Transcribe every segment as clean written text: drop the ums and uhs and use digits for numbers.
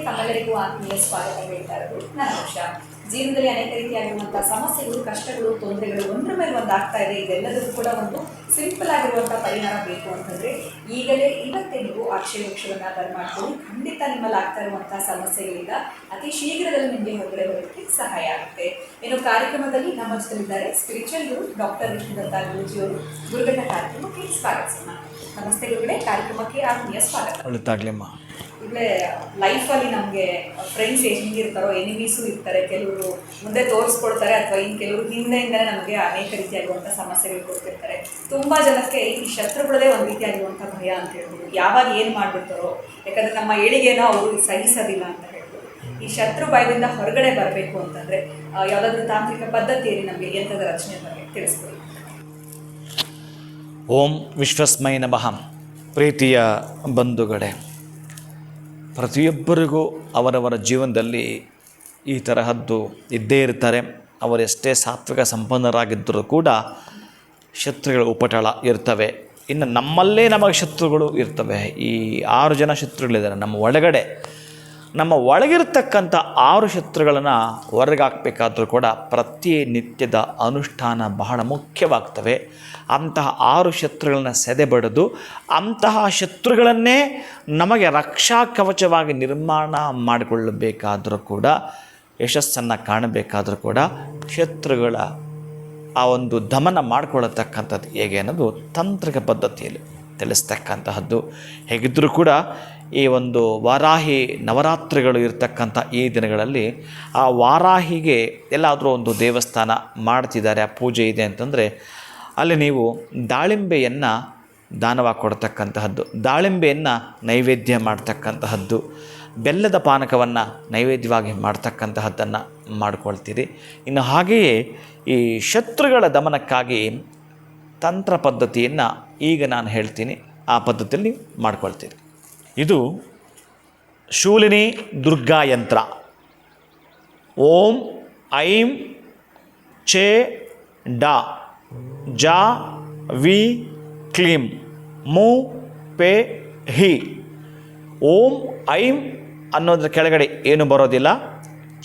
ತಮ್ಮೆಲ್ಲರಿಗೂ ಆತ್ಮೀಯ ಸ್ವಾಗತ ಹೇಳ್ತಾ ಇರೋದು ನಾನು ಉಷಾ. ಜೀವನದಲ್ಲಿ ಅನೇಕ ರೀತಿಯಾಗಿರುವಂತಹ ಸಮಸ್ಯೆಗಳು, ಕಷ್ಟಗಳು, ತೊಂದರೆಗಳು ಒಂದ್ರ ಮೇಲೆ ಒಂದು ಆಗ್ತಾ ಇದೆ. ಇದೆಲ್ಲದಕ್ಕೂ ಕೂಡ ಒಂದು ಸಿಂಪಲ್ ಆಗಿರುವಂತಹ ಪರಿಹಾರ ಬೇಕು ಅಂತಂದ್ರೆ ಈಗಲೇ ಇವತ್ತೇ ನೀವು ಅಕ್ಷಯ ವೃಕ್ಷವನ್ನು ಆಧಾರ ಮಾಡ್ಕೊಂಡು ಖಂಡಿತ ನಿಮ್ಮಲ್ಲಿ ಆಗ್ತಾ ಇರುವಂತಹ ಸಮಸ್ಯೆಗಳಿಂದ ಅತಿ ಶೀಘ್ರದಲ್ಲಿ ನಿಮಗೆ ಹೊರಗಡೆ ಬರೋದಕ್ಕೆ ಸಹಾಯ ಆಗುತ್ತೆ. ಇನ್ನು ಕಾರ್ಯಕ್ರಮದಲ್ಲಿ ನಮ್ಮ ಜೊತೆಲಿದ್ದಾರೆ ಸ್ಪಿರಿಚುವಲ್ ಗುರು ಡಾಕ್ಟರ್ ದತ್ತ ಗುರೂಜಿಯವರು. ಗುರುಗಳ ಕಾರ್ಯಕ್ರಮಕ್ಕೆ ಸ್ವಾಗತಿಸೋಣ. ನಮಸ್ತೆ ಗುರುಗಳೇ, ಕಾರ್ಯಕ್ರಮಕ್ಕೆ ಆತ್ಮೀಯ ಸ್ವಾಗತ. ಒಳ್ಳೆದಾಗ್ಲಿಮ್ಮ. ಈಗಲೇ ಲೈಫಲ್ಲಿ ನಮಗೆ ಫ್ರೆಂಡ್ಸ್ ಹೆಂಗಿರ್ತಾರೋ ಎನಿಮೀಸು ಇರ್ತಾರೆ. ಕೆಲವರು ಮುಂದೆ ತೋರಿಸ್ಕೊಡ್ತಾರೆ ಅಥವಾ ಇನ್ನು ಕೆಲವರು ಹಿಂದೆಯಿಂದಲೇ ನಮಗೆ ಅನೇಕ ರೀತಿಯಾಗಿರುವಂಥ ಸಮಸ್ಯೆಗಳು ಕೊಡ್ತಿರ್ತಾರೆ. ತುಂಬ ಜನಕ್ಕೆ ಈ ಶತ್ರುಗಳದೇ ಒಂದು ರೀತಿಯಾಗಿರುವಂಥ ಭಯ ಅಂತ ಹೇಳ್ಬೋದು. ಯಾವಾಗ ಏನು ಮಾಡಿಬಿಡ್ತಾರೋ, ಯಾಕಂದರೆ ನಮ್ಮ ಏಳಿಗೆನೋ ಅವರು ಸಹಿಸೋದಿಲ್ಲ ಅಂತ ಹೇಳ್ಬೋದು. ಈ ಶತ್ರು ಭಯದಿಂದ ಹೊರಗಡೆ ಬರಬೇಕು ಅಂತಂದರೆ ಯಾವುದಾದ್ರೂ ತಾಂತ್ರಿಕ ಪದ್ಧತಿಯಲ್ಲಿ ನಮಗೆ ಯಂತ್ರದ ರಚನೆ ಬಗ್ಗೆ ತಿಳಿಸ್ಕೊಡಿ. ಓಂ ವಿಶ್ವಸ್ಮೈ ನಮಃ. ಪ್ರೀತಿಯ ಬಂಧುಗಳೇ, ಪ್ರತಿಯೊಬ್ಬರಿಗೂ ಅವರವರ ಜೀವನದಲ್ಲಿ ಈ ತರಹದ್ದು ಇದ್ದೇ ಇರ್ತಾರೆ. ಅವರೆಷ್ಟೇ ಸಾತ್ವಿಕ ಸಂಪನ್ನರಾಗಿದ್ದರೂ ಕೂಡ ಶತ್ರುಗಳ ಉಪಟಳ ಇರ್ತವೆ. ಇನ್ನು ನಮ್ಮಲ್ಲೇ ನಮಗೆ ಶತ್ರುಗಳು ಇರ್ತವೆ. ಈ 6 ಜನ ಶತ್ರುಗಳಿದ್ದಾರೆ ನಮ್ಮ ಒಳಗಡೆ. ನಮ್ಮ ಒಳಗಿರ್ತಕ್ಕಂಥ 6 ಶತ್ರುಗಳನ್ನು ಹೊರಗೆ ಹಾಕಬೇಕಾದ್ರೂ ಕೂಡ ಪ್ರತಿನಿತ್ಯದ ಅನುಷ್ಠಾನ ಬಹಳ ಮುಖ್ಯವಾಗ್ತವೆ. ಅಂತಹ 6 ಶತ್ರುಗಳನ್ನು ಸೆದೆಬಡಿದು ಅಂತಹ ಶತ್ರುಗಳನ್ನೇ ನಮಗೆ ರಕ್ಷಾ ಕವಚವಾಗಿ ನಿರ್ಮಾಣ ಮಾಡಿಕೊಳ್ಳಬೇಕಾದರೂ ಕೂಡ, ಯಶಸ್ಸನ್ನು ಕಾಣಬೇಕಾದರೂ ಕೂಡ ಶತ್ರುಗಳ ಆ ಒಂದು ದಮನ ಮಾಡಿಕೊಳ್ಳತಕ್ಕಂಥದ್ದು ಹೇಗೆ ಅನ್ನೋದು ತಾಂತ್ರಿಕ ಪದ್ಧತಿಯಲ್ಲಿ ತಿಳಿಸ್ತಕ್ಕಂತಹದ್ದು. ಹೇಗಿದ್ದರೂ ಕೂಡ ಈ ಒಂದು ವಾರಾಹಿ ನವರಾತ್ರಿಗಳು ಇರತಕ್ಕಂಥ ಈ ದಿನಗಳಲ್ಲಿ ಆ ವಾರಾಹಿಗೆ ಎಲ್ಲಾದರೂ ಒಂದು ದೇವಸ್ಥಾನ ಮಾಡ್ತಿದ್ದಾರೆ, ಆ ಪೂಜೆ ಇದೆ ಅಂತಂದರೆ ಅಲ್ಲಿ ನೀವು ದಾಳಿಂಬೆಯನ್ನು ದಾನವಾಗಿ ಕೊಡ್ತಕ್ಕಂತಹದ್ದು, ದಾಳಿಂಬೆಯನ್ನು ನೈವೇದ್ಯ ಮಾಡ್ತಕ್ಕಂತಹದ್ದು, ಬೆಲ್ಲದ ಪಾನಕವನ್ನು ನೈವೇದ್ಯವಾಗಿ ಮಾಡ್ತಕ್ಕಂತಹದ್ದನ್ನು ಮಾಡ್ಕೊಳ್ತೀರಿ. ಇನ್ನು ಹಾಗೆಯೇ ಈ ಶತ್ರುಗಳ ದಮನಕ್ಕಾಗಿ ತಂತ್ರ ಪದ್ಧತಿಯನ್ನು ಈಗ ನಾನು ಹೇಳ್ತೀನಿ, ಆ ಪದ್ಧತಿಯಲ್ಲಿ ನೀವು ಮಾಡ್ಕೊಳ್ತೀರಿ. ಇದು ಶೂಲಿನಿ ದುರ್ಗಾ ಯಂತ್ರ. ಓಂ ಐಂ ಚೇ ಡಾ ಜಾ ವಿ ಕ್ಲೀಂ ಮೂ ಪೇ ಹಿ. ಓಂ ಐಂ ಅನ್ನೋದ್ರ ಕೆಳಗಡೆ ಏನು ಬರೋದಿಲ್ಲ.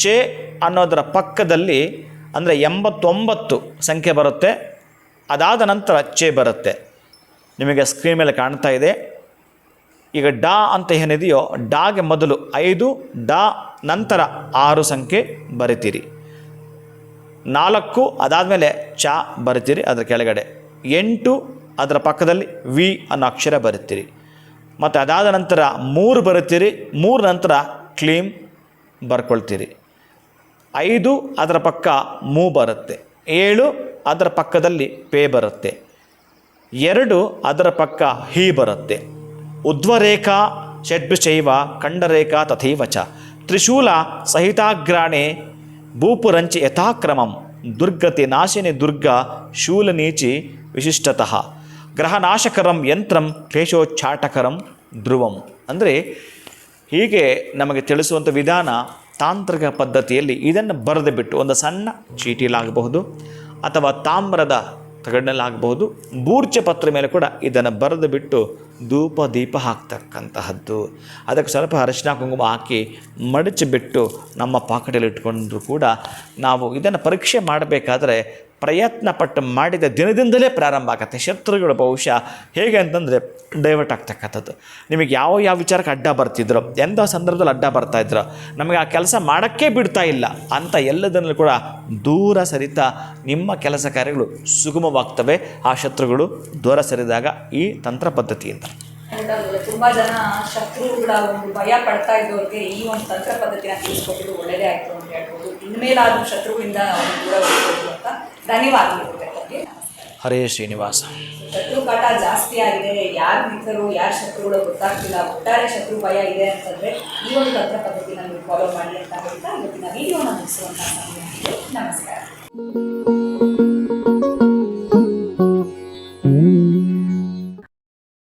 ಚೇ ಅನ್ನೋದರ ಪಕ್ಕದಲ್ಲಿ ಅಂದರೆ 89 ಸಂಖ್ಯೆ ಬರುತ್ತೆ. ಅದಾದ ನಂತರ ಚೇ ಬರುತ್ತೆ. ನಿಮಗೆ ಸ್ಕ್ರೀನ್ ಮೇಲೆ ಕಾಣ್ತಾ ಇದೆ. ಈಗ ಡಾ ಅಂತ ಏನಿದೆಯೋ ಡಾಗೆ ಮೊದಲು 5, ಡಾ ನಂತರ 6 ಸಂಖ್ಯೆ ಬರಿತೀರಿ. 4 ಅದಾದಮೇಲೆ ಚಾ ಬರಿತೀರಿ. ಅದರ ಕೆಳಗಡೆ 8 ಅದರ ಪಕ್ಕದಲ್ಲಿ ವಿ ಅನ್ನೋ ಅಕ್ಷರ ಬರಿತೀರಿ. ಮತ್ತು ಅದಾದ ನಂತರ 3 ಬರಿತೀರಿ. 3 ನಂತರ ಕ್ಲೀಂ ಬರ್ಕೊಳ್ತೀರಿ. 5 ಅದರ ಪಕ್ಕ ಮೂ ಬರುತ್ತೆ. 7 ಅದರ ಪಕ್ಕದಲ್ಲಿ ಪೇ ಬರುತ್ತೆ. 2 ಅದರ ಪಕ್ಕ ಹಿ ಬರುತ್ತೆ. ಉದ್ವರೇಖಾ ಷಡ್ಭಿಶ್ಚೈವ ಖಂಡರೇಖಾ ತಥೈವ ಚ ತ್ರಿಶೂಲ ಸಹಿತಾಗ್ರಾಣೆ ಭೂಪುರಂಚಿ ಯಥಾಕ್ರಮಂ ದುರ್ಗತಿ ನಾಶಿನಿ ದುರ್ಗಾ ಶೂಲನೀಚಿ ವಿಶಿಷ್ಟತಃ ಗ್ರಹನಾಶಕರಂ ಯಂತ್ರಂ ಕ್ಲೇಶೋಚ್ಚಾಟಕರಂ ಧ್ರುವಂ. ಅಂದರೆ ಹೀಗೆ ನಮಗೆ ತಿಳಿಸುವಂಥ ವಿಧಾನ ತಾಂತ್ರಿಕ ಪದ್ಧತಿಯಲ್ಲಿ ಇದನ್ನು ಬರೆದು ಬಿಟ್ಟು ಒಂದು ಸಣ್ಣ ಚೀಟಿಲಾಗಬಹುದು ಅಥವಾ ತಾಮ್ರದ ತಗಡಿನಲ್ಲಾಗಬಹುದು, ಬೂರ್ಚೆ ಪತ್ರ ಮೇಲೆ ಕೂಡ ಇದನ್ನು ಬರೆದು ಬಿಟ್ಟು ಧೂಪ ದೀಪ ಹಾಕ್ತಕ್ಕಂತಹದ್ದು. ಅದಕ್ಕೆ ಸ್ವಲ್ಪ ಅರಿಶಿನ ಕುಂಕುಮ ಹಾಕಿ ಮಡಚಿಬಿಟ್ಟು ನಮ್ಮ ಪಾಕೆಟಲ್ಲಿ ಇಟ್ಕೊಂಡ್ರೂ ಕೂಡ ನಾವು ಇದನ್ನು ಪರೀಕ್ಷೆ ಮಾಡಬೇಕಾದ್ರೆ ಪ್ರಯತ್ನ ಪಟ್ಟು ಮಾಡಿದ ದಿನದಿಂದಲೇ ಪ್ರಾರಂಭ ಆಗುತ್ತೆ. ಶತ್ರುಗಳು ಬಹುಶಃ ಹೇಗೆ ಅಂತಂದರೆ ಡೈವರ್ಟ್ ಆಗ್ತಕ್ಕಂಥದ್ದು. ನಿಮಗೆ ಯಾವ ವಿಚಾರಕ್ಕೆ ಅಡ್ಡ ಬರ್ತಿದ್ರೋ, ಎಂಥ ಸಂದರ್ಭದಲ್ಲಿ ಅಡ್ಡ ಬರ್ತಾಯಿದ್ರೋ, ನಮಗೆ ಆ ಕೆಲಸ ಮಾಡೋಕ್ಕೆ ಬಿಡ್ತಾ ಇಲ್ಲ ಅಂತ ಎಲ್ಲದನ್ನೂ ಕೂಡ ದೂರ ಸರಿತಾ ನಿಮ್ಮ ಕೆಲಸ ಕಾರ್ಯಗಳು ಸುಗಮವಾಗ್ತವೆ. ಆ ಶತ್ರುಗಳು ದೂರ ಸರಿದಾಗ ಈ ತಂತ್ರ ಪದ್ಧತಿಯಿಂದ. ತುಂಬ ಜನ ಶತ್ರುಗಳ ಒಂದು ಭಯ ಪಡ್ತಾ ಇದ್ದವ್ರಿಗೆ ಈ ಒಂದು ತಂತ್ರ ಪದ್ಧತಿನ ತಿಳಿಸ್ಕೊಟ್ಟಿದ್ದು ಒಳ್ಳೆಯದೇ ಆಯಿತು ಅಂತ ಹೇಳ್ಬೋದು. ಇನ್ಮೇಲಾದರೂ ಶತ್ರುವಿಂದ ದೂರ ಹೋಗ್ಬೋದು ಅಂತ ಧನ್ಯವಾದಗಳು. ಹರೇ ಶ್ರೀನಿವಾಸ. ಶತ್ರು ಕಾಟ ಜಾಸ್ತಿ ಆಗಿದೆ, ಯಾರು ಮಿತ್ರರು ಯಾರು ಶತ್ರುಗಳು ಗೊತ್ತಾಗ್ತಿಲ್ಲ, ಒಟ್ಟಾರೆ ಶತ್ರು ಭಯ ಇದೆ ಅಂತಂದರೆ ಈ ಒಂದು ತಂತ್ರ ಪದ್ಧತಿನ ನೀವು ಫಾಲೋ ಮಾಡಿ ಅಂತ ಹೇಳ್ತಾ ಇವತ್ತಿನ ವಿಡಿಯೋನ ಮುಗಿಸುವಂಥ ಸಮಯ. ನಮಸ್ಕಾರ.